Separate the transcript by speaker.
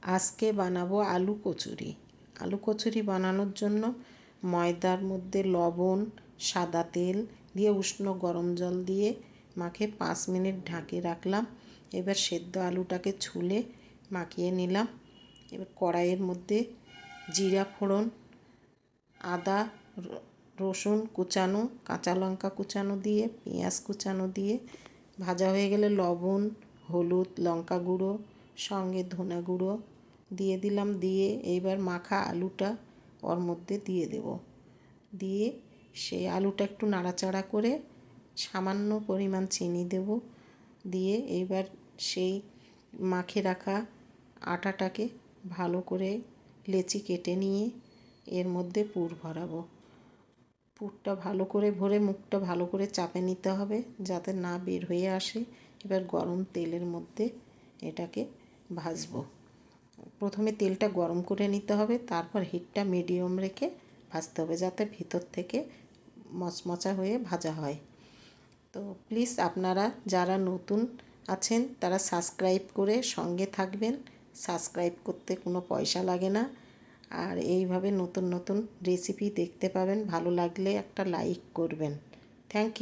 Speaker 1: আজকে বানাবো আলু কচুরি। আলু কচুরি বানানোর জন্য ময়দার মধ্যে লবণ, সাদা তেল দিয়ে উষ্ণ গরম জল দিয়ে মাখে 5 মিনিট ঢাকে রাখলাম। এবার সেদ্ধ আলুটাকে ছুলে মাখিয়ে নিলাম। এবার কড়াইয়ের মধ্যে জিরা ফোড়ন, আদা রসুন কুচানো, কাঁচা লঙ্কা কুচানো দিয়ে পেঁয়াজ কুচানো দিয়ে ভাজা হয়ে গেলে লবণ, হলুদ, লঙ্কা গুঁড়ো সঙ্গে ধনে গুঁড়ো দিয়ে দিলাম। দিয়ে এইবার মাখা আলুটা ওর মধ্যে দিয়ে দেব। দিয়ে সেই আলুটা একটু নাড়াচাড়া করে সামান্য পরিমাণ চিনি দেব। দিয়ে এইবার সেই মাখে রাখা আটাটাকে ভালো করে লেচি কেটে নিয়ে এর মধ্যে পুর ভরাবো। পুরটা ভালো করে ভরে মুখটা ভালো করে চাপে নিতে হবে যাতে না বের হয়ে আসে। এবার গরম তেলের মধ্যে এটাকে ভাজবো। প্রথমে তেলটা গরম করে নিতে হবে, তারপর হিটটা মিডিয়াম রেখে ভাজতে হবে যাতে ভিতর থেকে মচমচা হয়ে ভাজা হয়। তো প্লিজ আপনারা যারা নতুন আছেন তারা সাবস্ক্রাইব করে সঙ্গে থাকবেন। সাবস্ক্রাইব করতে কোনো পয়সা লাগে না। আর এইভাবে নতুন নতুন রেসিপি দেখতে পাবেন। ভালো লাগলে একটা লাইক করবেন। Thank you.